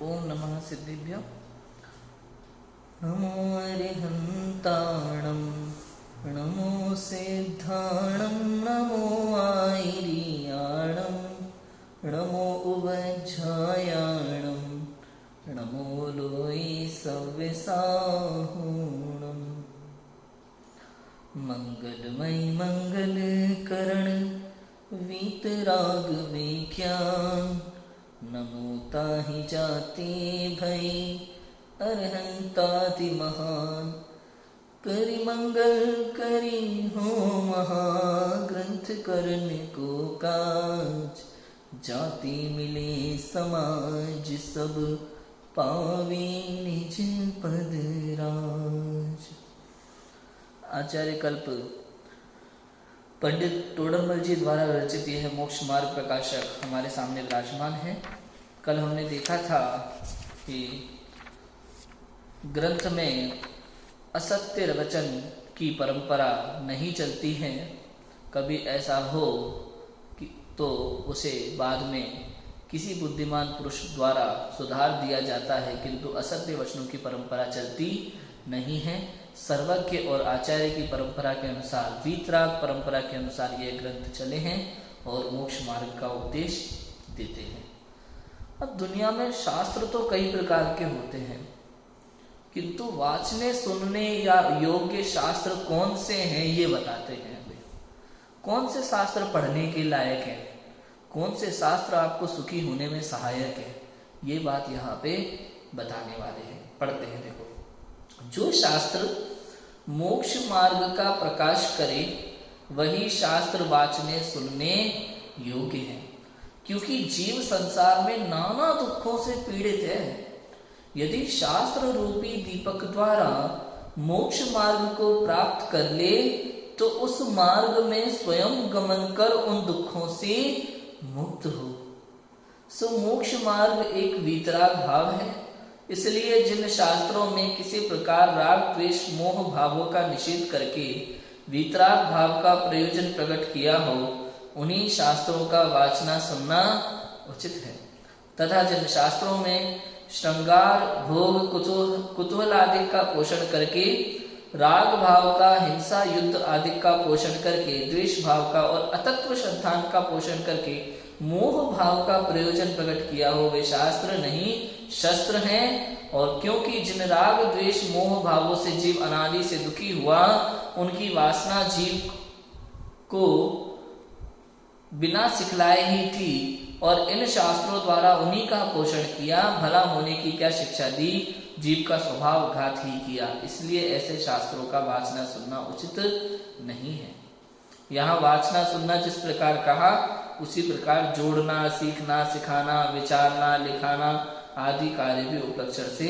ओम नमः सिद्धिभ्यो। नमो अरिहन्ताणं नमो सिद्धाणं नमो आयर्याणं नमो उवज्झायाणं नमो लोई सव्यसाहूणम्। मंगलमय मंगलकरण वीतराग विख्यान नमो ताहि जाते भय अरहंताति महान। करि मंगल करि हो महाग्रंथ करने को काज। जाति मिले समाज सब पावे निज पद राज। आचार्य कल्प पंडित टोडरमल जी द्वारा रचित यह मोक्ष मार्ग प्रकाशक हमारे सामने विराजमान है। कल हमने देखा था कि ग्रंथ में असत्य वचन की परंपरा नहीं चलती है। कभी ऐसा हो कि तो उसे बाद में किसी बुद्धिमान पुरुष द्वारा सुधार दिया जाता है, किंतु असत्य वचनों की परंपरा चलती नहीं है। सर्वज्ञ और आचार्य की परंपरा के अनुसार, वीतराग परंपरा के अनुसार ये ग्रंथ चले हैं और मोक्ष मार्ग का उपदेश देते हैं। अब दुनिया में शास्त्र तो कई प्रकार के होते हैं, किंतु वाचने सुनने या योग्य शास्त्र कौन से हैं ये बताते हैं। कौन से शास्त्र पढ़ने के लायक है, कौन से शास्त्र आपको सुखी होने में सहायक है, ये बात यहाँ पे बताने वाले हैं। पढ़ते हैं। देखो, जो शास्त्र मोक्ष मार्ग का प्रकाश करे वही शास्त्र वाचने सुनने योग्य है, क्योंकि जीव संसार में नाना दुखों से पीड़ित है। यदि शास्त्र रूपी दीपक द्वारा मोक्ष मार्ग को प्राप्त कर ले तो उस मार्ग में स्वयं गमन कर उन दुखों से मुक्त हो। सो मोक्ष मार्ग एक वीतराग भाव है। इसलिए जिन शास्त्रों में किसी प्रकार राग द्वेष मोह भावों का निषेध करके वीतराग भाव का प्रयोजन प्रकट किया हो, उन्हीं शास्त्रों का वाचना सुनना उचित है। तथा जिन शास्त्रों में श्रृंगार भोग कुतूहल आदि का पोषण करके, राग भाव का, हिंसा युद्ध आदि का पोषण करके, द्वेष भाव का और अतत्व श्रद्धान का पोषण करके मोह भाव का प्रयोजन प्रकट किया हो, वे शास्त्र नहीं शस्त्र हैं। और क्योंकि जिन राग द्वेष मोह भावों से जीव अनादि से दुखी हुआ, उनकी वासना जीव को बिना सिखलाए ही थी और इन शास्त्रों द्वारा उन्हीं का पोषण किया। भला होने की क्या शिक्षा दी, जीव का स्वभाव घात ही किया। इसलिए ऐसे शास्त्रों का वाचना सुनना उचित नहीं है। यहाँ वाचना सुनना जिस प्रकार कहा, उसी प्रकार जोड़ना, सीखना, सिखाना, विचारना, लिखाना आदि कार्य भी उपलक्षण से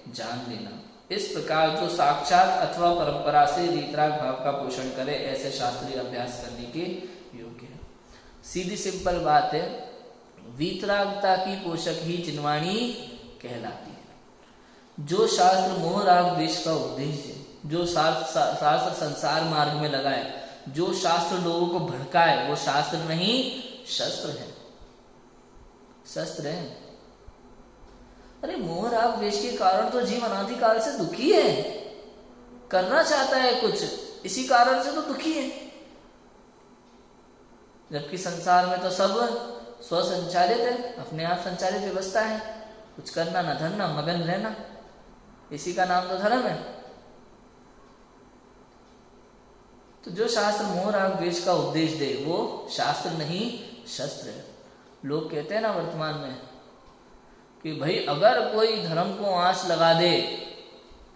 जान लेना। इस प्रकार जो साक्षात अथवा परंपरा से वीतराग भाव का पोषण करे, ऐसे शास्त्रीय अभ्यास करने के योग्य है। सीधी सिंपल बात है, वीतरागता की पोषक ही जिनवाणी कहलाती है। जो शास्त्र मोह राग द्वेष का उपदेश है, जो शास्त्र संसार मार्ग में लगाए, जो शास्त्र लोगों को भड़काए, वो शास्त्र नहीं शस्त्र है। शस्त्र है। अरे मोह राग द्वेष के कारण तो जीव अनादिकाल से दुखी है, करना चाहता है कुछ, इसी कारण से तो दुखी है। जबकि संसार में तो सब स्वसंचालित है, अपने आप संचालित व्यवस्था है। कुछ करना ना धरना, मगन रहना, इसी का नाम तो धर्म है। तो जो शास्त्र मोह राग द्वेष का उपदेश दे वो शास्त्र नहीं शस्त्र है। लोग कहते हैं ना वर्तमान में कि भाई अगर कोई धर्म को आंच लगा दे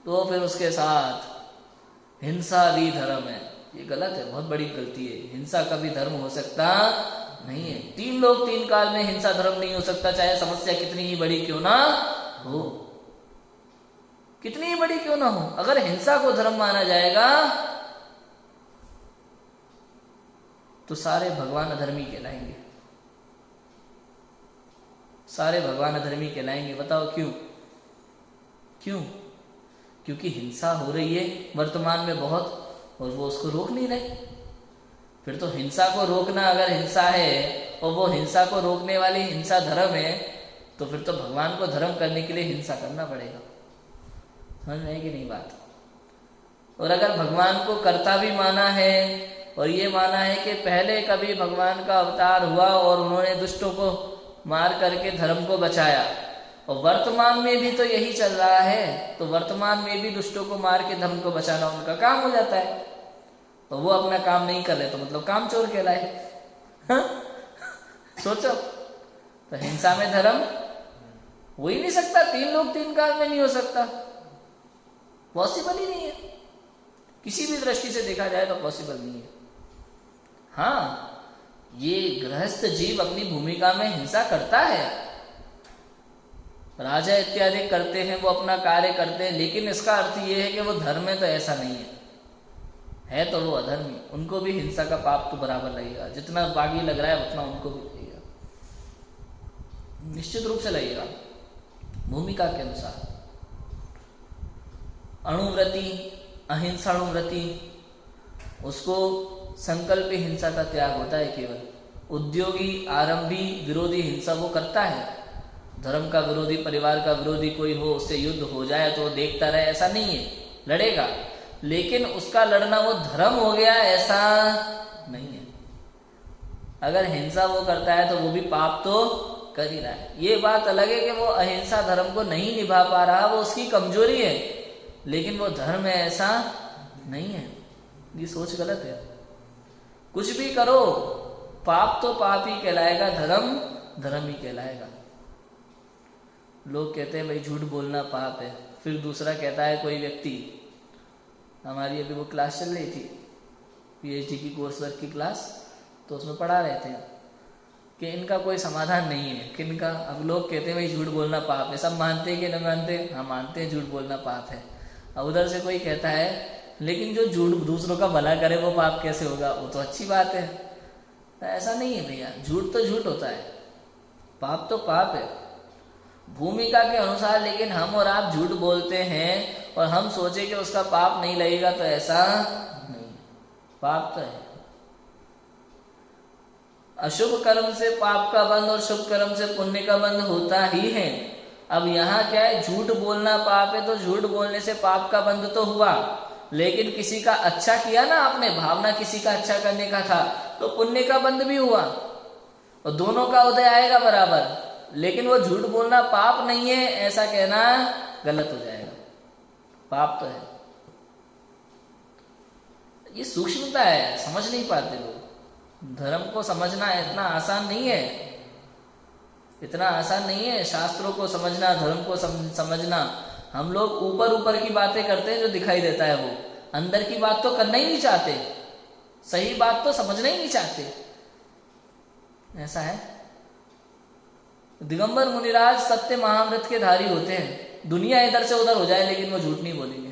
तो फिर उसके साथ हिंसा भी धर्म है। ये गलत है, बहुत बड़ी गलती है। हिंसा का भी धर्म हो सकता नहीं है। 3 लोग 3 काल में हिंसा धर्म नहीं हो सकता, चाहे समस्या कितनी ही बड़ी क्यों ना हो, कितनी ही बड़ी क्यों ना हो। अगर हिंसा को धर्म माना जाएगा तो सारे भगवान अधर्मी कहलाएंगे, सारे भगवान अधर्मी कहलाएंगे। बताओ क्यों? क्यों? क्योंकि हिंसा हो रही है वर्तमान में बहुत, और वो उसको रोक नहीं रहे। फिर तो हिंसा को रोकना, अगर हिंसा है और वो हिंसा को रोकने वाली हिंसा धर्म है, तो फिर तो भगवान को धर्म करने के लिए हिंसा करना पड़ेगा। समझ में है कि नहीं बात? और अगर भगवान को कर्ता भी माना है और ये माना है कि पहले कभी भगवान का अवतार हुआ और उन्होंने दुष्टों को मार करके धर्म को बचाया, और वर्तमान में भी तो यही चल रहा है, तो वर्तमान में भी दुष्टों को मार के धर्म को बचाना उनका काम हो जाता है। तो वो अपना काम नहीं कर रहे तो मतलब काम चोर कहलाए। हाँ? सोचो, तो हिंसा में धर्म हो ही नहीं सकता। 3 लोग 3 काल में नहीं हो सकता, पॉसिबल ही नहीं है। किसी भी दृष्टि से देखा जाए तो पॉसिबल नहीं है। हाँ, ये गृहस्थ जीव अपनी भूमिका में हिंसा करता है, राजा इत्यादि करते हैं, वो अपना कार्य करते हैं, लेकिन इसका अर्थ ये है कि वो धर्म है तो ऐसा नहीं है तो वो अधर्मी। उनको भी हिंसा का पाप तो बराबर लगेगा, जितना बागी लग रहा है उतना उनको भी लगेगा, निश्चित रूप से लगेगा, भूमिका के अनुसार। अणुव्रति, अहिंसाणुव्रति, उसको संकल्प हिंसा का त्याग होता है केवल। उद्योगी, आरंभी, विरोधी हिंसा वो करता है। धर्म का विरोधी, परिवार का विरोधी कोई हो, उससे युद्ध हो जाए तो वो देखता रहे, ऐसा नहीं है, लड़ेगा, लेकिन उसका लड़ना वो धर्म हो गया ऐसा नहीं है। अगर हिंसा वो करता है तो वो भी पाप तो कर ही रहा है। ये बात अलग है कि वो अहिंसा धर्म को नहीं निभा पा रहा, वो उसकी कमजोरी है, लेकिन वो धर्म है ऐसा नहीं है। ये सोच गलत है। कुछ भी करो, पाप तो पाप ही कहलाएगा, धर्म धर्म ही कहलाएगा। लोग कहते हैं भाई झूठ बोलना पाप है, फिर दूसरा कहता है कोई व्यक्ति, हमारी अभी वो क्लास चल रही थी पीएचडी की कोर्स वर्क की क्लास, तो उसमें पढ़ा रहे थे कि इनका कोई समाधान नहीं है। किनका? अब लोग कहते हैं भाई झूठ बोलना पाप है, सब मानते हैं कि नहीं मानते? हाँ मानते हैं, झूठ बोलना पाप है। अब उधर से कोई कहता है लेकिन जो झूठ दूसरों का भला करे वो पाप कैसे होगा? वो तो अच्छी बात है। तो ऐसा नहीं है भैया, झूठ तो झूठ होता है, पाप तो पाप है, भूमिका के अनुसार। लेकिन हम और आप झूठ बोलते हैं और हम सोचे कि उसका पाप नहीं लगेगा, तो ऐसा नहीं, पाप तो है। अशुभ कर्म से पाप का बंध और शुभ कर्म से पुण्य का बंध होता ही है। अब यहाँ क्या है, झूठ बोलना पाप है, तो झूठ बोलने से पाप का बंध तो हुआ, लेकिन किसी का अच्छा किया ना आपने, भावना किसी का अच्छा करने का था, तो पुण्य का बंध भी हुआ और दोनों का उदय आएगा बराबर। लेकिन वो झूठ बोलना पाप नहीं है ऐसा कहना गलत हो जाएगा, पाप तो है। ये सूक्ष्मता है, समझ नहीं पाते लोग। धर्म को समझना इतना आसान नहीं है, इतना आसान नहीं है शास्त्रों को समझना, धर्म को समझना। हम लोग ऊपर ऊपर की बातें करते हैं जो दिखाई देता है, वो अंदर की बात तो करना ही नहीं चाहते, सही बात तो समझना ही नहीं चाहते, ऐसा है। दिगंबर मुनिराज सत्य महाअमृत के धारी होते हैं, दुनिया इधर से उधर हो जाए लेकिन वो झूठ नहीं बोलेंगे,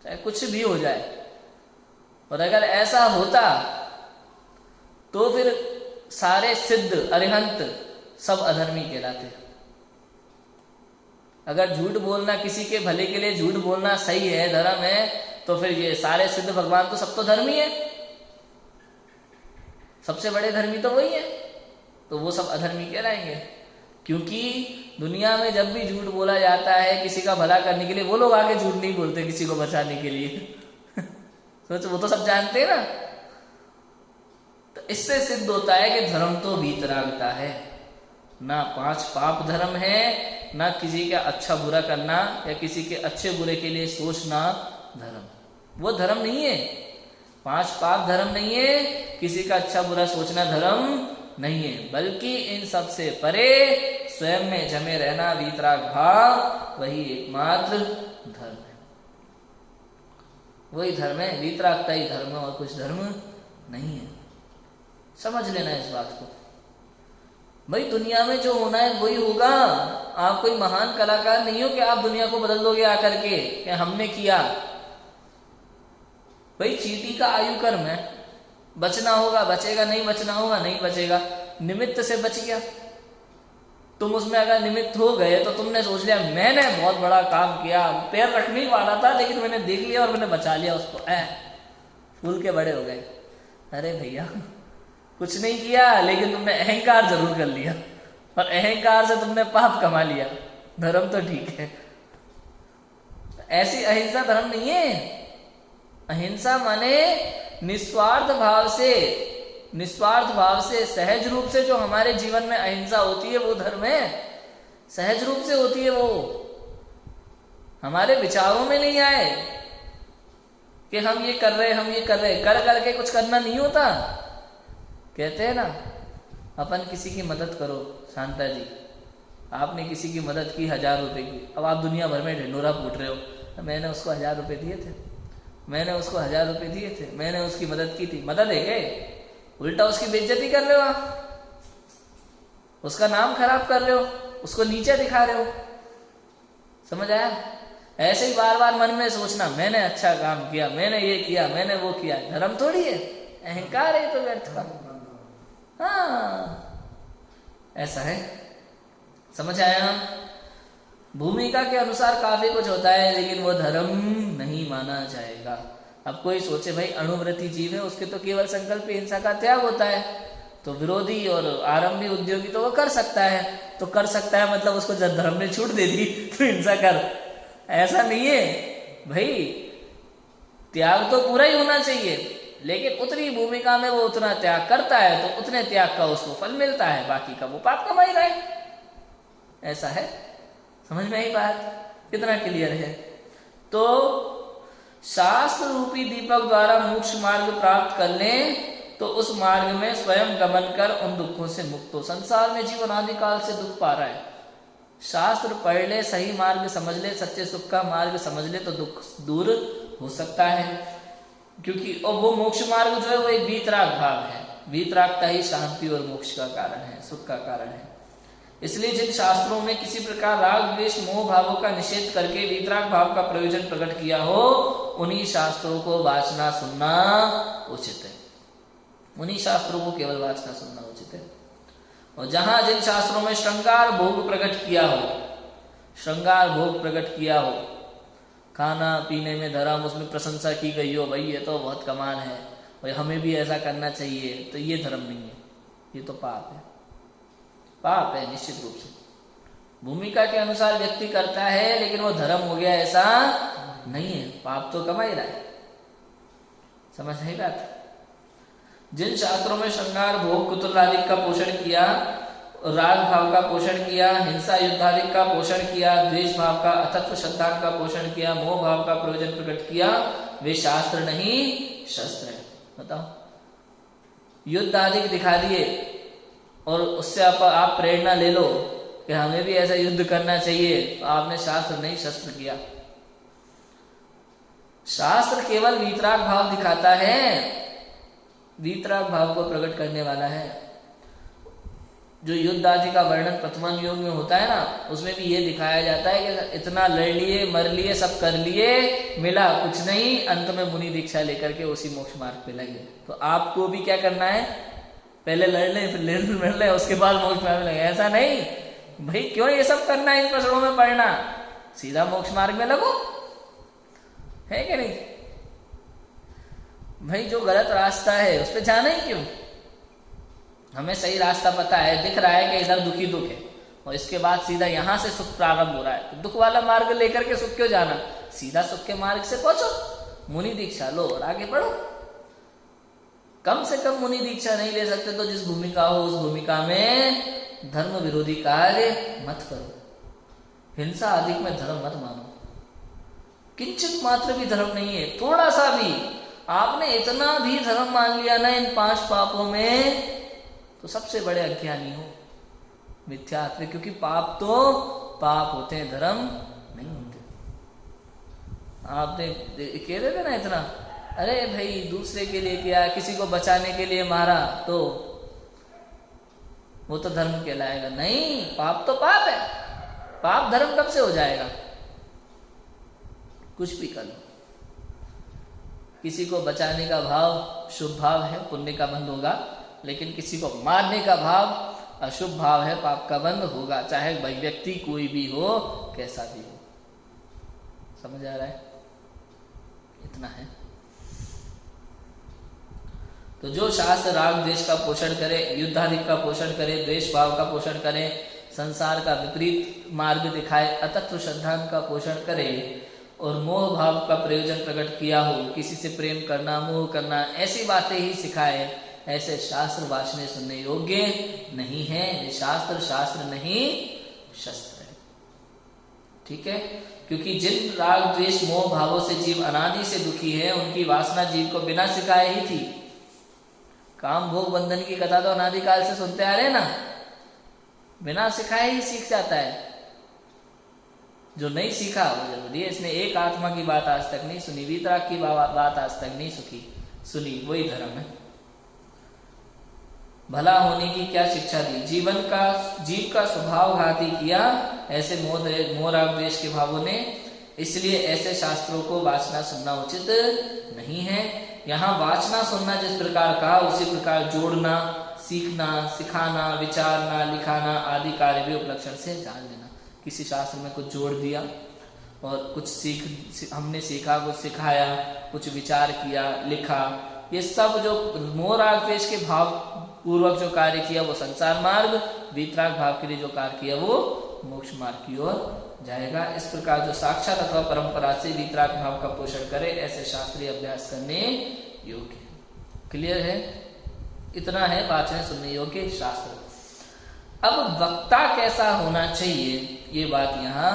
चाहे कुछ भी हो जाए। और अगर ऐसा होता तो फिर सारे सिद्ध अरिहंत सब अधर्मी कहलाते। अगर झूठ बोलना किसी के भले के लिए झूठ बोलना सही है, धर्म है, तो फिर ये सारे सिद्ध भगवान तो सब तो धर्मी है, सबसे बड़े धर्मी तो वही है, तो वो सब अधर्मी कहलाएंगे। क्योंकि दुनिया में जब भी झूठ बोला जाता है किसी का भला करने के लिए, वो लोग आगे झूठ नहीं बोलते किसी को बचाने के लिए सोचो, वो तो सब जानते हैं ना। तो इससे सिद्ध होता है कि धर्म तो वीतरागता है, ना 5 पाप धर्म है, ना किसी का अच्छा बुरा करना या किसी के अच्छे बुरे के लिए सोचना धर्म, वो धर्म नहीं है। 5 पाप धर्म नहीं है, किसी का अच्छा बुरा सोचना धर्म नहीं है, बल्कि इन सब से परे स्वयं में जमे रहना वीतराग भाव, वही एकमात्र धर्म है, वही धर्म है। वीतरागता ही धर्म है और कुछ धर्म नहीं है। समझ लेना इस बात को। भाई दुनिया में जो होना है वही होगा। आप कोई महान कलाकार नहीं हो कि आप दुनिया को बदल दोगे आकर के कि हमने किया। भाई चींटी का आयु कर्म है, बचना होगा बचेगा, नहीं बचना होगा नहीं बचेगा। निमित्त से बच गया, तुम उसमें अगर निमित्त हो गए तो तुमने सोच लिया मैंने बहुत बड़ा काम किया, पैर रखने वाला था लेकिन मैंने देख लिया और मैंने बचा लिया उसको, फूल के बड़े हो गए। अरे भैया कुछ नहीं किया लेकिन तुमने अहंकार जरूर कर लिया, और अहंकार से तुमने पाप कमा लिया, धर्म तो ठीक है। ऐसी अहिंसा धर्म नहीं है। अहिंसा माने निस्वार्थ भाव से सहज रूप से जो हमारे जीवन में अहिंसा होती है वो धर्म है। सहज रूप से होती है, वो हमारे विचारों में नहीं आए कि हम ये कर रहे कर करके कुछ करना नहीं होता। कहते हैं ना, अपन किसी की मदद करो। शांता जी, आपने किसी की मदद की 1000 रुपए की, अब आप दुनिया भर में ढिंडोरा फूट रहे हो, मैंने उसको 1000 रुपए दिए थे, मैंने उसको 1000 रुपए दिए थे, मैंने उसकी मदद की थी। मदद है क्या? उल्टा उसकी बेइज्जती कर रहे हो आप, उसका नाम खराब कर रहे हो, उसको नीचे दिखा रहे हो। समझ आया? ऐसे ही बार बार मन में सोचना, मैंने अच्छा काम किया, मैंने ये किया, मैंने वो किया, धर्म थोड़ी है, अहंकार है तो व्यर्थ का। हाँ, ऐसा है। समझ आया? भूमिका के अनुसार काफी कुछ होता है, लेकिन वो धर्म नहीं माना जाएगा। अब कोई सोचे भाई अणुव्रती जीव है, उसके तो केवल संकल्प हिंसा का त्याग होता है, तो विरोधी और आरंभी उद्योगी तो वो कर सकता है। तो कर सकता है मतलब उसको जब धर्म ने छूट दे दी तो हिंसा कर, ऐसा नहीं है भाई। त्याग तो पूरा ही होना चाहिए, लेकिन उतनी भूमिका में वो उतना त्याग करता है तो उतने त्याग का उसको फल मिलता है, बाकी का वो पाप कमा ही रहा है। ऐसा है। समझ में आई बात? कितना क्लियर है? तो शास्त्र रूपी दीपक द्वारा मोक्ष मार्ग प्राप्त कर लें तो उस मार्ग में स्वयं गमन कर उन दुखों से मुक्त हो। संसार में जीवन आदिकाल से दुख पा रहा है, शास्त्र पढ़ ले, सही मार्ग समझ ले, सच्चे सुख का मार्ग समझ ले तो दुख दूर हो सकता है। क्योंकि और वो मोक्ष मार्ग जो है वो एक वीतराग भाव है। वीतरागता ही शांति और मोक्ष का कारण है, सुख का कारण है। इसलिए जिन शास्त्रों में किसी प्रकार राग द्वेष मोह भावों का निषेध करके वीतराग भाव का प्रयोजन प्रकट किया हो, उन्हीं शास्त्रों को वाचना सुनना उचित है। उन्हीं शास्त्रों को केवल वाचना सुनना उचित है। और जहां जिन शास्त्रों में श्रृंगार भोग प्रकट किया हो, श्रृंगार भोग प्रकट किया हो, खाना पीने में धर्म, उसमें प्रशंसा की गई हो, भाई ये तो बहुत कमाल है, भाई हमें भी ऐसा करना चाहिए, तो ये धर्म नहीं है, ये तो पाप है। पाप है निश्चित रूप से। भूमिका के अनुसार व्यक्ति करता है, लेकिन वो धर्म हो गया ऐसा नहीं है, पाप तो कमा ही रहा है। समझ नहीं बात? जिन शास्त्रों में श्रृंगार भोग कुतूहलादि का पोषण किया, राग भाव का पोषण किया, हिंसा युद्धादि का पोषण किया, द्वेष भाव का, अतत्व श्रद्धा का पोषण किया, मोह भाव का प्रयोजन प्रकट किया, वे शास्त्र नहीं शस्त्र है। बताओ, युद्ध आदि दिखा दिए और उससे आप प्रेरणा ले लो कि हमें भी ऐसा युद्ध करना चाहिए, तो आपने शास्त्र नहीं शस्त्र किया। शास्त्र केवल वीतराग भाव दिखाता है, वीतराग भाव को प्रकट करने वाला है। जो युद्ध आदि का वर्णन प्रथम योग में होता है ना, उसमें भी ये दिखाया जाता है कि इतना लड़ लिए, मर लिए, सब कर लिए, मिला कुछ नहीं, अंत में मुनि दीक्षा लेकर के उसी मोक्ष मार्ग पे लगे। तो आपको भी क्या करना है? पहले लड़ ले, फिर लड़ ले, उसके बाद मोक्ष मार्ग में लगे। ऐसा नहीं भाई, क्यों ये सब करना, इन प्रश्नों में पढ़ना, सीधा मोक्ष मार्ग में लगो, है कि नहीं भाई? जो गलत रास्ता है उस पर जाना ही क्यों? हमें सही रास्ता पता है, दिख रहा है कि इधर दुखी दुख है, और इसके बाद सीधा यहां से सुख प्रारंभ हो रहा है, तो दुख वाला मार्ग लेकर के सुख क्यों जाना? सीधा सुख के मार्ग से पहुंचो, मुनि दीक्षा लो और आगे बढ़ो। कम से कम मुनि दीक्षा नहीं ले सकते तो जिस भूमिका हो उस भूमिका में धर्म विरोधी कार्य मत करो, हिंसा आदि में धर्म मत मानो। किंचित मात्र भी धर्म नहीं है, थोड़ा सा भी आपने इतना भी धर्म मान लिया ना इन 5 पापों में, तो सबसे बड़े अज्ञानी हो, मिथ्यात्व। क्योंकि पाप तो पाप होते हैं, धर्म नहीं होते। आपने कह रहे थे ना इतना, अरे भाई दूसरे के लिए किया, किसी को बचाने के लिए मारा, तो वो तो धर्म कहलाएगा? नहीं, पाप तो पाप है। पाप धर्म कब से हो जाएगा? कुछ भी कर लो, किसी को बचाने का भाव शुभ भाव है, पुण्य का बंध होगा, लेकिन किसी को मारने का भाव अशुभ भाव है, पाप का बंध होगा, चाहे व्यक्ति कोई भी हो, कैसा भी हो। समझ आ रहा है? इतना है। तो जो शास्त्र राग द्वेष का पोषण करे, युद्धादि का पोषण करे, द्वेष भाव का पोषण करे, संसार का विपरीत मार्ग दिखाए, अतत्व श्रद्धांत का पोषण करे और मोह भाव का प्रयोजन प्रकट किया हो, किसी से प्रेम करना, मोह करना, ऐसी बातें ही सिखाए, ऐसे शास्त्र वाचने सुनने योग्य नहीं है। ये शास्त्र नहीं शस्त्र है। ठीक है, क्योंकि जिन राग द्वेष मोह भावों से जीव अनादि से दुखी है, उनकी वासना जीव को बिना सिखाए ही थी। काम भोग बंधन की कथा तो अनादि काल से सुनते आ रहे हैं ना, बिना सिखाए ही सीख जाता है। जो नहीं सीखा वो जरूरी है। इसने एक आत्मा की बात आज तक नहीं सुनी, वीतराग की बात आज तक नहीं सुनी, वही धर्म है। भला होने की क्या शिक्षा दी, जीव का स्वभाव घाती किया ऐसे मोह राग द्वेष के भावों ने। इसलिए ऐसे शास्त्रों को वाचना सुनना उचित नहीं है। यहाँ वाचना सुनना जिस प्रकार कहा, उसी प्रकार जोड़ना, सीखना, सिखाना, विचारना, लिखाना आदि कार्य भी उपलक्षण से जान लेना। किसी शास्त्र में कुछ जोड़ दिया और कुछ हमने सीखा, कुछ सिखाया, कुछ विचार किया, लिखा, ये सब जो मोह राग द्वेष के भाव पूर्वक जो कार्य किया वो संसार मार्ग, वीतराग भाव के लिए जो कार्य किया वो मोक्ष मार्ग की ओर जाएगा। इस प्रकार जो साक्षात अथवा परंपरा से वीतराग भाव का पोषण करे, ऐसे शास्त्रीय अभ्यास करने योग्य है। क्लियर है? इतना है वाचन सुनने योग्य शास्त्र। अब वक्ता कैसा होना चाहिए ये बात यहाँ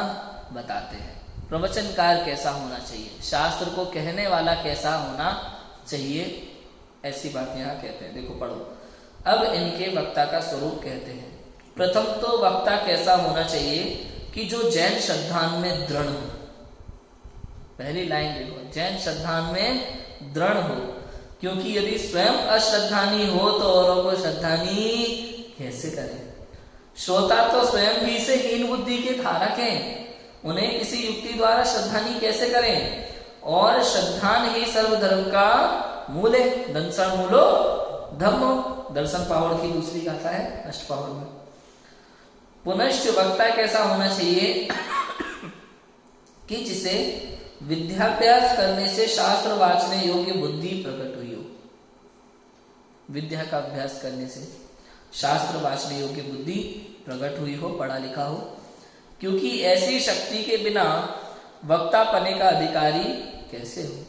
बताते हैं। प्रवचनकार कैसा होना चाहिए, शास्त्र को कहने वाला कैसा होना चाहिए, ऐसी बात यहाँ कहते हैं। देखो पढ़ो। अब इनके वक्ता का स्वरूप कहते हैं। प्रथम तो वक्ता कैसा होना चाहिए कि जो जैन श्रद्धान में दृढ़ हो। पहली लाइन देखो, जैन श्रद्धान में दृढ़ हो, क्योंकि यदि स्वयं अश्रद्धानी हो तो औरों को श्रद्धानी कैसे करे। श्रोता तो स्वयं ही से हीन बुद्धि के धारक हैं, उन्हें किसी युक्ति द्वारा श्रद्धानी कैसे करें। और श्रद्धान ही सर्वधर्म का मूल है। दंसन मूलो धम्मो, दर्शन पावड़ की दूसरी गाथा है अष्ट पावड़ में। पुनश्च वक्ता कैसा होना चाहिए कि जिसे विद्याभ्यास करने से शास्त्र वाचने योग्य बुद्धि प्रकट हुई हो। विद्या का अभ्यास करने से शास्त्र वाचने योग्य बुद्धि प्रकट हुई हो, पढ़ा लिखा हो। क्योंकि ऐसी शक्ति के बिना वक्ता पने का अधिकारी कैसे हो।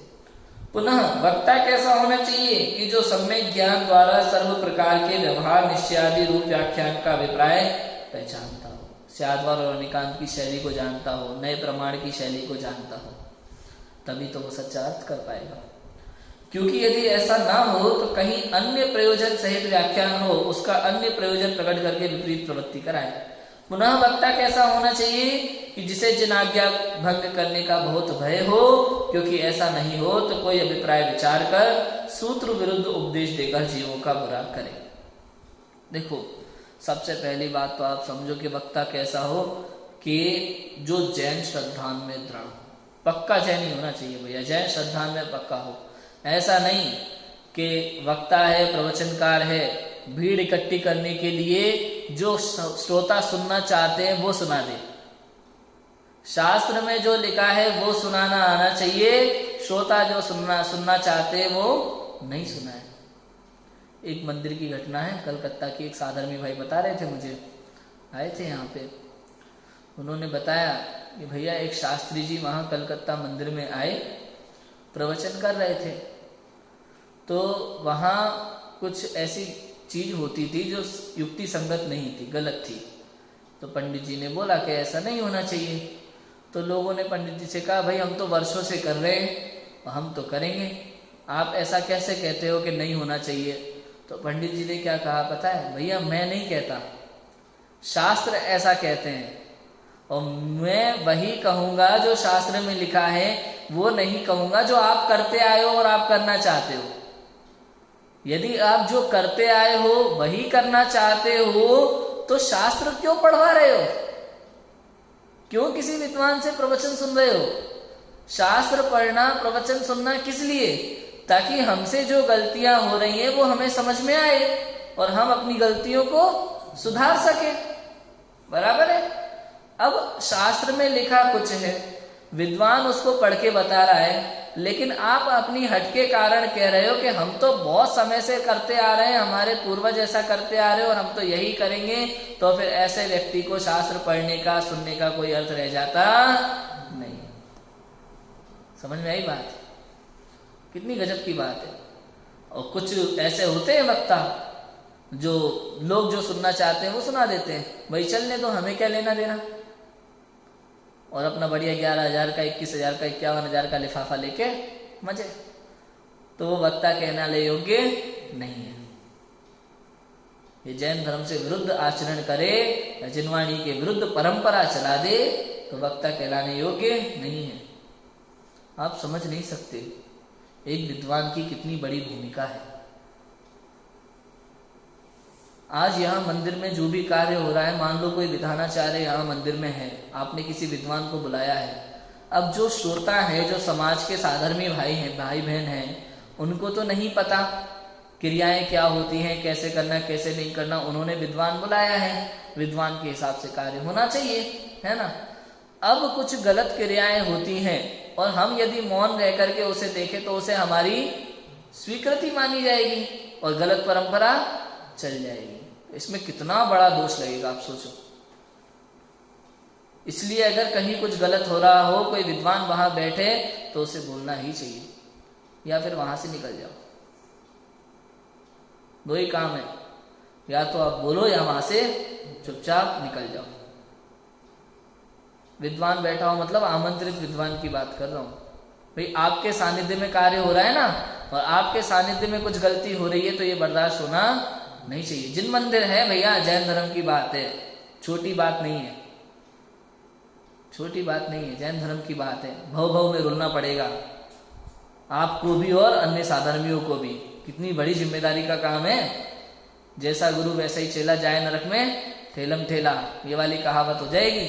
पुनः वक्ता कैसा होना चाहिए कि जो सम्यक ज्ञान द्वारा सर्व प्रकार के व्यवहार निश्चय आदि रूप व्याख्यान का अभिप्राय पहचानता हो, स्याद्वार और अनिकांत की शैली को जानता हो, नए प्रमाण की शैली को जानता हो, तभी तो वो सच्चा अर्थ कर पाएगा। क्योंकि यदि ऐसा ना हो तो कहीं अन्य प्रयोजन सहित व्याख्यान हो, उसका अन्य प्रयोजन प्रकट करके विपरीत प्रवृत्ति कराए। पुनः वक्ता कैसा होना चाहिए कि जिसे जिन आज्ञा भंग करने का बहुत भय हो, क्योंकि ऐसा नहीं हो तो कोई अभिप्राय विचार कर सूत्र विरुद्ध उपदेश देकर जीवों का बुरा करे। देखो, सबसे पहली बात तो आप समझो कि वक्ता कैसा हो कि जो जैन श्रद्धान में दृढ़, पक्का जैनी होना चाहिए भैया, जैन श्रद्धान में पक्का हो। ऐसा नहीं कि वक्ता है, प्रवचनकार है, भीड़ इकट्ठी करने के लिए जो श्रोता सुनना चाहते हैं वो सुना दे। शास्त्र में जो लिखा है वो सुनाना आना चाहिए, श्रोता जो सुनना चाहते हैं वो नहीं सुनाए। एक मंदिर की घटना है कलकत्ता की, एक साधर्मी भाई बता रहे थे मुझे, आए थे यहाँ पे। उन्होंने बताया कि भैया एक शास्त्री जी वहाँ कलकत्ता मंदिर में आए, प्रवचन कर रहे थे, तो वहाँ कुछ ऐसी चीज होती थी जो युक्ति संगत नहीं थी, गलत थी। तो पंडित जी ने बोला कि ऐसा नहीं होना चाहिए। तो लोगों ने पंडित जी से कहा, भाई हम तो वर्षों से कर रहे हैं, हम तो करेंगे, आप ऐसा कैसे कहते हो कि नहीं होना चाहिए। तो पंडित जी ने क्या कहा पता है, भैया मैं नहीं कहता, शास्त्र ऐसा कहते हैं, और मैं वही कहूंगा जो शास्त्र में लिखा है, वो नहीं कहूंगा जो आप करते आए हो और आप करना चाहते हो। यदि आप जो करते आए हो वही करना चाहते हो तो शास्त्र क्यों पढ़वा रहे हो, क्यों किसी विद्वान से प्रवचन सुन रहे हो। शास्त्र पढ़ना, प्रवचन सुनना किस लिए, ताकि हमसे जो गलतियां हो रही हैं वो हमें समझ में आए और हम अपनी गलतियों को सुधार सके। बराबर है। अब शास्त्र में लिखा कुछ है, विद्वान उसको पढ़ के बता रहा है, लेकिन आप अपनी हट के कारण कह रहे हो कि हम तो बहुत समय से करते आ रहे हैं, हमारे पूर्वज ऐसा करते आ रहे हैं और हम तो यही करेंगे, तो फिर ऐसे व्यक्ति को शास्त्र पढ़ने का सुनने का कोई अर्थ रह जाता नहीं। समझ में आई बात? कितनी गजब की बात है। और कुछ ऐसे होते हैं वक्ता जो लोग जो सुनना चाहते हैं वो सुना देते हैं, भाई चलने दो, हमें क्या लेना देना, और अपना बढ़िया 11,000 का 21,000 का 51,000 का लिफाफा लेके मजे। तो वो वक्ता कहना ले योग्य नहीं है। ये जैन धर्म से विरुद्ध आचरण करे या जिनवाणी के विरुद्ध परंपरा चला दे तो वक्ता कहलाने योग्य नहीं है। आप समझ नहीं सकते एक विद्वान की कितनी बड़ी भूमिका है। आज यहाँ मंदिर में जो भी कार्य हो रहा है, मान लो कोई विधानाचार्य यहाँ मंदिर में है, आपने किसी विद्वान को बुलाया है, अब जो श्रोता है, जो समाज के साधर्मी भाई हैं, भाई बहन हैं, उनको तो नहीं पता क्रियाएं क्या होती हैं, कैसे करना कैसे नहीं करना। उन्होंने विद्वान बुलाया है, विद्वान के हिसाब से कार्य होना चाहिए, है ना। अब कुछ गलत क्रियाएं होती हैं और हम यदि मौन रह करके उसे देखें तो उसे हमारी स्वीकृति मानी जाएगी और गलत परंपरा चल जाएगी। इसमें कितना बड़ा दोष लगेगा, आप सोचो। इसलिए अगर कहीं कुछ गलत हो रहा हो, कोई विद्वान वहां बैठे तो उसे बोलना ही चाहिए, या फिर वहां से निकल जाओ। दो ही काम है, या तो आप बोलो या वहां से चुपचाप निकल जाओ। विद्वान बैठा हो मतलब आमंत्रित विद्वान की बात कर रहा हूं। भाई आपके सानिध्य में कार्य हो रहा है ना, और आपके सानिध्य में कुछ गलती हो रही है तो ये बर्दाश्त होना नहीं चाहिए। जिन मंदिर है भैया, जैन धर्म की बात है, छोटी बात नहीं है, छोटी बात नहीं है, जैन धर्म की बात है। भव भव में रुलना पड़ेगा आपको भी और अन्य साधर्मियों को भी। कितनी बड़ी जिम्मेदारी का काम है। जैसा गुरु वैसा ही चेला, जाए नरक में ठेलम ठेला, ये वाली कहावत हो जाएगी।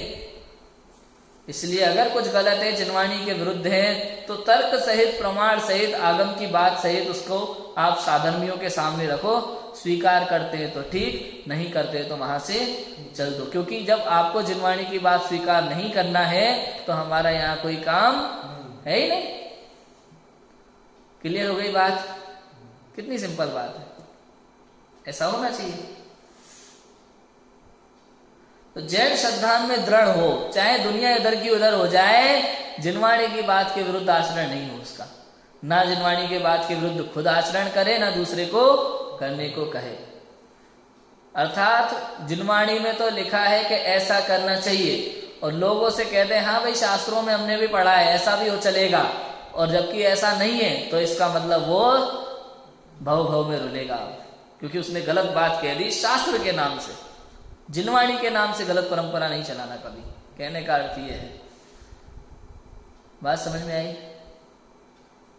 इसलिए अगर कुछ गलत है, जिनवाणी के विरुद्ध है, तो तर्क सहित, प्रमाण सहित, आगम की बात सहित उसको आप साधर्मियों के सामने रखो। स्वीकार करते हैं तो ठीक, नहीं करते तो वहां से चल दो। क्योंकि जब आपको जिनवाणी की बात स्वीकार नहीं करना है तो हमारा यहाँ कोई काम है ही नहीं। क्लियर हो गई बात? कितनी सिंपल बात है। ऐसा होना चाहिए। तो जैन श्रद्धान में दृढ़ हो, चाहे दुनिया इधर की उधर हो जाए, जिनवाणी की बात के विरुद्ध आचरण नहीं हो उसका। ना जिनवाणी के बात के विरुद्ध खुद आचरण करे, ना दूसरे को करने को कहे। अर्थात जिनवाणी में तो लिखा है कि ऐसा करना चाहिए, और लोगों से कहते हैं हाँ भाई शास्त्रों में हमने भी पढ़ा है, ऐसा भी हो चलेगा, और जबकि ऐसा नहीं है, तो इसका मतलब वो भव भव में रुलेगा, क्योंकि उसने गलत बात कह दी शास्त्र के नाम से। जिनवाणी के नाम से गलत परंपरा नहीं चलाना कभी। कहने का अर्थ ये है। बात समझ में आई?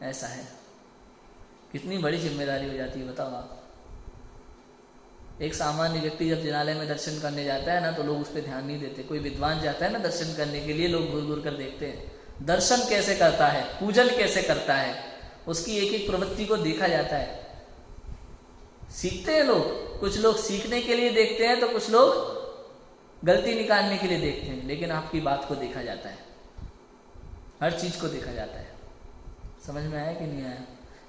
ऐसा है। कितनी बड़ी जिम्मेदारी हो जाती है, बताओ आप। एक सामान्य व्यक्ति जब जिनालय में दर्शन करने जाता है ना, तो लोग उस पर ध्यान नहीं देते। कोई विद्वान जाता है ना दर्शन करने के लिए, लोग घूर घूर कर देखते हैं दर्शन कैसे करता है, पूजन कैसे करता है, उसकी एक एक प्रवृत्ति को देखा जाता है। सीखते हैं लोग, कुछ लोग सीखने के लिए देखते हैं, तो कुछ लोग गलती निकालने के लिए देखते हैं। लेकिन आपकी बात को देखा जाता है, हर चीज को देखा जाता है। समझ में आया कि नहीं आया?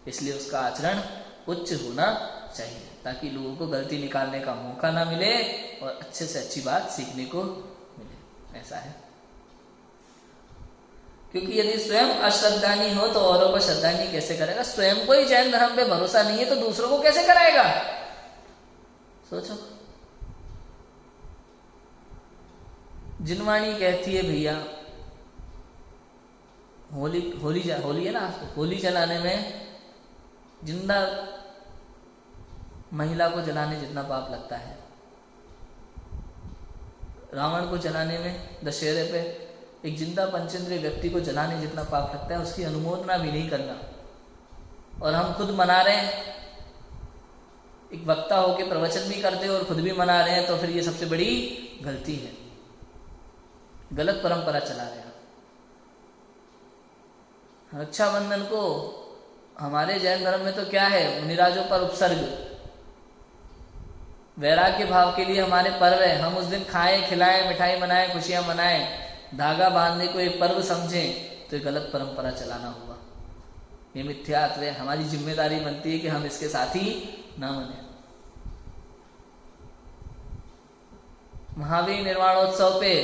इसलिए उसका आचरण उच्च होना चाहिए, ताकि लोगों को गलती निकालने का मौका ना मिले और अच्छे से अच्छी बात सीखने को मिले। ऐसा है। क्योंकि यदि स्वयं अश्रद्धानी हो तो औरों को श्रद्धानी कैसे करेगा? स्वयं को ही जैन धर्म पे भरोसा नहीं है तो दूसरों को कैसे कराएगा? सोचो। जिनवाणी कहती है भैया होली है ना, होली जलाने में जिंदा महिला को जलाने जितना पाप लगता है, रावण को जलाने में दशहरे पे एक जिंदा पंचेंद्रिय व्यक्ति को जलाने जितना पाप लगता है, उसकी अनुमोदना भी नहीं करना। और हम खुद मना रहे हैं, एक वक्ता होके प्रवचन भी करते हैं और खुद भी मना रहे हैं, तो फिर ये सबसे बड़ी गलती है। गलत परंपरा चला रहे हैं। रक्षाबंधन को हमारे जैन धर्म में तो क्या है, मुनिराजों पर उपसर्ग, वैराग्य भाव के लिए हमारे पर्व है। हम उस दिन खाएं, खिलाएं, मिठाई मनाएं, खुशियां मनाएं, धागा बांधने को एक पर्व समझें, तो ये गलत परंपरा चलाना हुआ। ये मिथ्यात्व है। हमारी जिम्मेदारी बनती है कि हम इसके साथी ना बने। महावीर निर्वाणोत्सव पे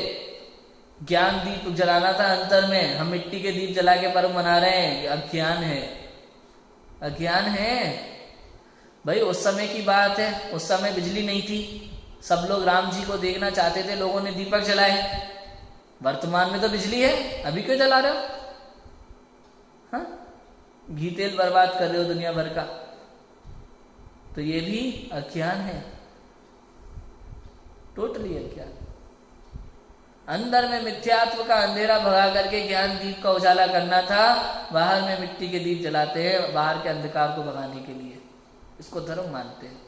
ज्ञान दीप जलाना था अंतर में, हम मिट्टी के दीप जला के पर्व मना रहे हैं। ये अज्ञान है, अज्ञान है भाई। उस समय की बात है, उस समय बिजली नहीं थी, सब लोग राम जी को देखना चाहते थे, लोगों ने दीपक जलाए। वर्तमान में तो बिजली है, अभी क्यों जला रहे हो? हाँ, घी तेल बर्बाद कर रहे हो दुनिया भर का। तो ये भी अज्ञान है, टोटली अज्ञान। अंदर में मिथ्यात्व का अंधेरा भगा करके ज्ञान दीप का उजाला करना था, बाहर में मिट्टी के दीप जलाते हैं बाहर के अंधकार को भगाने के लिए। इसको धर्म मानते हैं।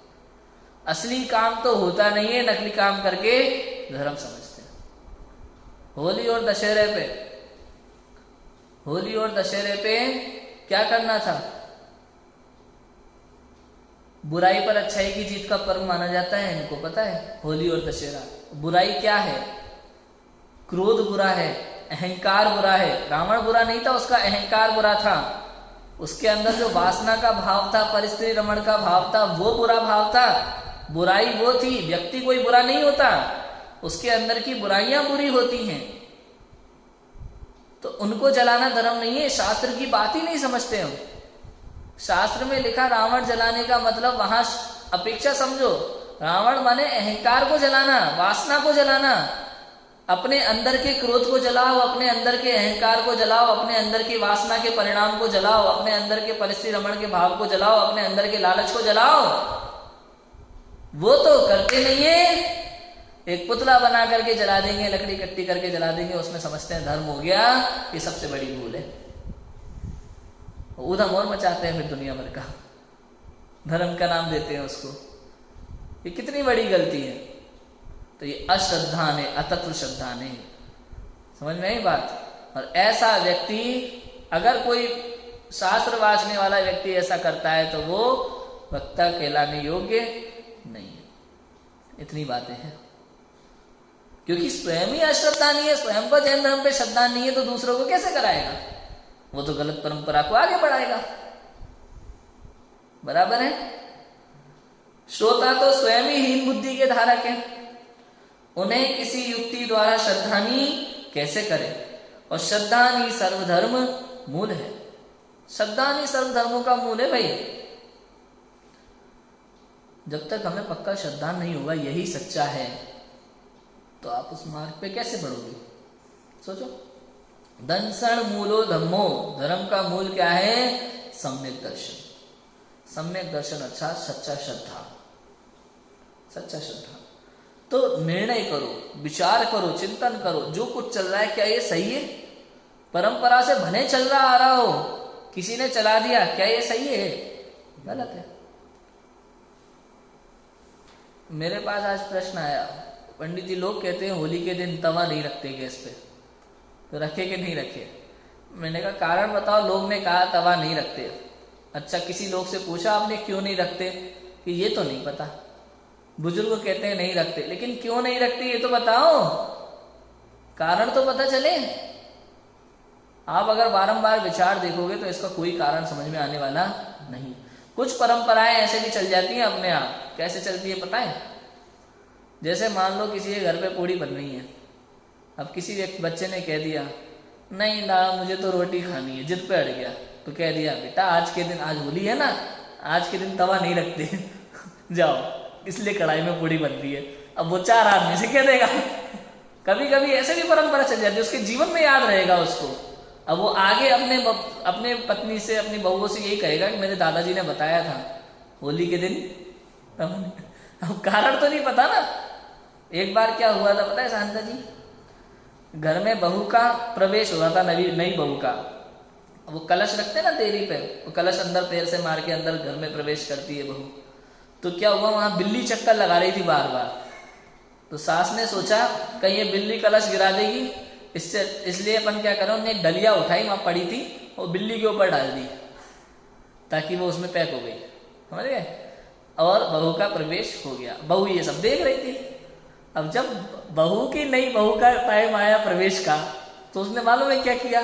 असली काम तो होता नहीं है, नकली काम करके धर्म समझते हैं। होली और दशहरे पे, होली और दशहरे पे क्या करना था? बुराई पर अच्छाई की जीत का पर्व माना जाता है, इनको पता है। होली और दशहरा, बुराई क्या है? क्रोध बुरा है, अहंकार बुरा है। रावण बुरा नहीं था, उसका अहंकार बुरा था। उसके अंदर जो वासना का भाव था, परिस्त्री रमण का भाव था, वो बुरा भाव था। बुराई वो थी, व्यक्ति कोई बुरा नहीं होता, उसके अंदर की बुराइयां बुरी होती हैं। तो उनको जलाना धर्म नहीं है। शास्त्र की बात ही नहीं समझते हम। शास्त्र में लिखा रावण जलाने का मतलब वहां अपेक्षा समझो, रावण माने अहंकार को जलाना, वासना को जलाना। अपने अंदर के क्रोध को जलाओ, अपने अंदर के अहंकार को जलाओ, अपने अंदर की वासना के परिणाम को जलाओ, अपने अंदर के परिस्थिति रमण के भाव को जलाओ, अपने अंदर के लालच को जलाओ। वो तो करते नहीं है। एक पुतला बना करके जला देंगे, लकड़ी इकट्ठी करके जला देंगे, उसमें समझते हैं धर्म हो गया। ये सबसे बड़ी भूल है। ऊधम और मचाते हैं फिर दुनिया भर का, धर्म का नाम देते हैं उसको। ये कितनी बड़ी गलती है। तो ये अश्रद्धा ने, अतत्व श्रद्धा ने, समझ में आई बात। और ऐसा व्यक्ति, अगर कोई शास्त्र वाचने वाला व्यक्ति ऐसा करता है तो वो वक्ता कहलाने योग्य नहीं है। इतनी बातें हैं। क्योंकि स्वयं ही अश्रद्धा नहीं है, स्वयं को जैन धर्म पे श्रद्धा नहीं है, तो दूसरों को कैसे कराएगा? वो तो गलत परंपरा को आगे बढ़ाएगा। बराबर है। श्रोता तो स्वयं ही हीन बुद्धि के धारक है, उन्हें किसी युक्ति द्वारा श्रद्धानी कैसे करे? और श्रद्धानी सर्वधर्म मूल है। श्रद्धानी सर्वधर्मों का मूल है भाई। जब तक हमें पक्का श्रद्धा नहीं होगा यही सच्चा है, तो आप उस मार्ग पे कैसे बढ़ोगे? सोचो। दंसण मूलो धम्मो, धर्म का मूल क्या है? सम्यक दर्शन। सम्यक दर्शन अच्छा सच्चा श्रद्धा, सच्चा श्रद्धा। तो निर्णय करो, विचार करो, चिंतन करो, जो कुछ चल रहा है क्या ये सही है? परंपरा से भले चल रहा आ रहा हो, किसी ने चला दिया, क्या ये सही है? गलत है। मेरे पास आज प्रश्न आया, पंडित जी लोग कहते हैं होली के दिन तवा नहीं रखते गैस पे, तो रखे कि नहीं रखे? मैंने कहा कारण बताओ। लोग ने कहा तवा नहीं रखते। अच्छा, किसी लोग से पूछा आपने क्यों नहीं रखते? कि ये तो नहीं पता। बुजुर्ग कहते हैं नहीं रखते, लेकिन क्यों नहीं रखते ये तो बताओ, कारण तो पता चले। आप अगर बारंबार विचार देखोगे तो इसका कोई कारण समझ में आने वाला नहीं। कुछ परंपराएं ऐसे भी चल जाती हैं अपने आप। कैसे चलती है पता है? जैसे मान लो किसी के घर पे पूड़ी बन रही है, अब किसी एक बच्चे ने कह दिया नहीं ना मुझे तो रोटी खानी है, जिद पे अड़ गया, तो कह दिया बेटा आज के दिन, आज होली है ना, आज के दिन तवा नहीं रखते जाओ, इसलिए कढ़ाई में पूड़ी बन रही है। अब वो 4 आदमी से कह देगा। कभी कभी ऐसे भी परंपरा चल जाती है, उसके जीवन में याद रहेगा उसको। अब वो आगे अपने पत्नी से, अपनी बहुओं से यही कहेगा कि मेरे दादाजी ने बताया था होली के दिन। अब कारण तो नहीं पता ना। एक बार क्या हुआ था पता है शांता जी? घर में बहू का प्रवेश हुआ था, नई बहू का। वो कलश रखते ना देरी पे, वो कलश अंदर पैर से मार के अंदर घर में प्रवेश करती है बहू। तो क्या हुआ, वहां बिल्ली चक्कर लगा रही थी बार बार। तो सास ने सोचा कहीं ये बिल्ली कलश गिरा देगी, इसलिए अपन क्या करें, उन्हें डलिया उठाई, वहां पड़ी थी, वो बिल्ली के ऊपर डाल दी ताकि वो उसमें पैक हो गई। समझ गए? और बहू का प्रवेश हो गया। बहू ये सब देख रही थी। अब जब नई बहू का टाइम आया प्रवेश का, तो उसने मालूम है क्या किया?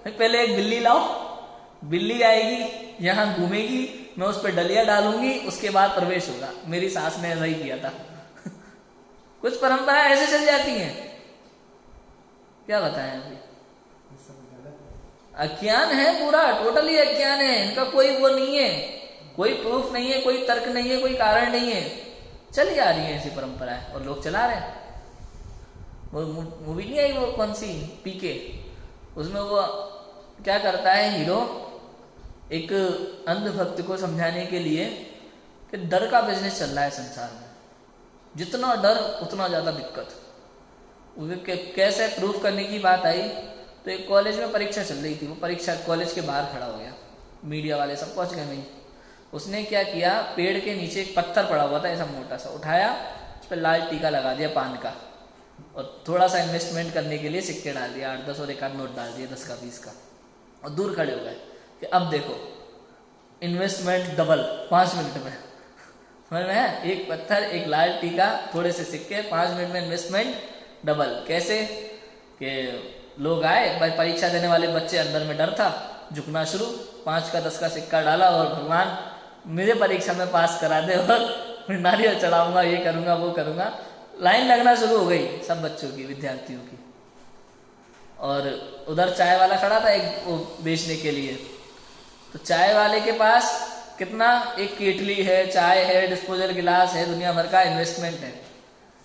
पहले एक बिल्ली लाओ, बिल्ली आएगी यहाँ घूमेगी, मैं उस पर डलिया डालूंगी, उसके बाद प्रवेश होगा। मेरी सास ने ऐसा ही किया था। कुछ परंपराएं ऐसे चल जाती हैं, क्या बताएं अभी। अज्ञान है, पूरा टोटली अज्ञान है इनका, कोई वो नहीं है, कोई प्रूफ नहीं है, कोई तर्क नहीं है, कोई कारण नहीं है, चली आ रही है ऐसी परंपराएं और लोग चला रहे हैं। वो मूवी नहीं आई, वो कौन सी, पीके, उसमें वो क्या करता है हीरो, एक अंध भक्त को समझाने के लिए कि डर का बिजनेस चल रहा है संसार में, जितना डर उतना ज्यादा दिक्कत। कैसे प्रूफ करने की बात आई तो एक कॉलेज में परीक्षा चल रही थी, वो परीक्षा कॉलेज के बाहर खड़ा हो गया, मीडिया वाले सब पहुंच गए नहीं। उसने क्या किया, पेड़ के नीचे एक पत्थर पड़ा हुआ था ऐसा मोटा सा, उठाया, उस पर लाल टीका लगा दिया पान का, और थोड़ा सा इन्वेस्टमेंट करने के लिए सिक्के डाल दिया, 8-10 और एक आध नोट डाल दिया 10 का 20 का, और दूर खड़े हो गए कि अब देखो इन्वेस्टमेंट डबल 5 मिनट में। समझ में है, एक पत्थर, एक लाल टीका, थोड़े से सिक्के, 5 मिनट में इन्वेस्टमेंट डबल। कैसे कि लोग आए, भाई परीक्षा देने वाले बच्चे, अंदर में डर था, झुकना शुरू, 5 का 10 का सिक्का डाला, और भगवान मुझे परीक्षा में पास करा दे, और मैं नारियल चढ़ाऊंगा, ये करूंगा वो करूंगा। लाइन लगना शुरू हो गई सब बच्चों की, विद्यार्थियों की। और उधर चाय वाला खड़ा था एक वो बेचने के लिए, तो चाय वाले के पास कितना, एक केटली है, चाय है, डिस्पोजल गिलास है, दुनिया भर का इन्वेस्टमेंट है।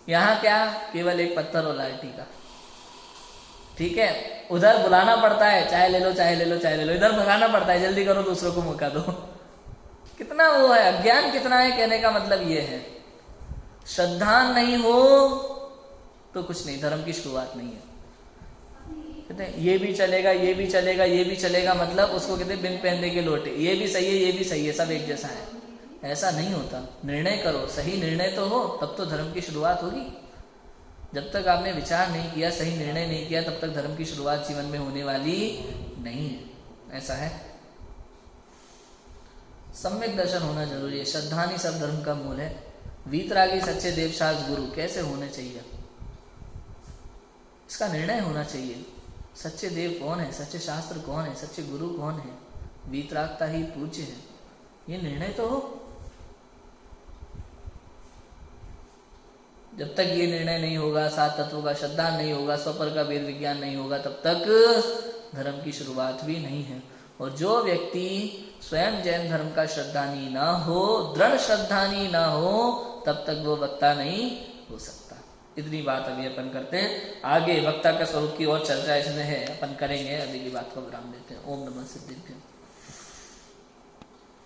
यहाँ क्या, केवल एक पत्थर और लाल टीका। ठीक है, उधर बुलाना पड़ता है, चाय ले लो चाय ले लो चाय ले लो, इधर भगाना पड़ता है, जल्दी करो दूसरों को मौका दो। कितना वो है, अज्ञान कितना है, कहने का मतलब ये है। श्रद्धा नहीं हो तो कुछ नहीं, धर्म की शुरुआत नहीं है। कहते हैं ये भी चलेगा, ये भी चलेगा, ये भी चलेगा, मतलब उसको कहते हैं बिन पहनने के लोटे, ये भी सही है, ये भी सही है, सब एक जैसा है। ऐसा नहीं होता, निर्णय करो, सही निर्णय तो हो, तब तो धर्म की शुरुआत होगी। जब तक आपने विचार नहीं किया, सही निर्णय नहीं किया, तब तक धर्म की शुरुआत जीवन में होने वाली नहीं है। ऐसा है, सम्यक दर्शन होना जरूरी है। श्रद्धा ही सब धर्म का मूल है। वीतरागी सच्चे देवशास्त्र गुरु कैसे होने चाहिए, इसका निर्णय होना चाहिए। सच्चे देव कौन है, सच्चे शास्त्र कौन है, सच्चे गुरु कौन है, वीतरागता ही पूज्य है, ये निर्णय तो हो। जब तक ये निर्णय नहीं होगा, 7 तत्वों का श्रद्धा नहीं होगा, स्वपर का वेद विज्ञान नहीं होगा, तब तक धर्म की शुरुआत भी नहीं है। और जो व्यक्ति स्वयं जैन धर्म का श्रद्धानी ना हो, दृढ़ श्रद्धानी ना हो, तब तक वो वक्ता नहीं हो सकता। इतनी बात अभी अपन करते हैं। आगे वक्ता का स्वरूप की और चर्चा इसमें है, अपन करेंगे। अभी की बात को विराम देते हैं। ओम नमः सिद्धिभ्यो।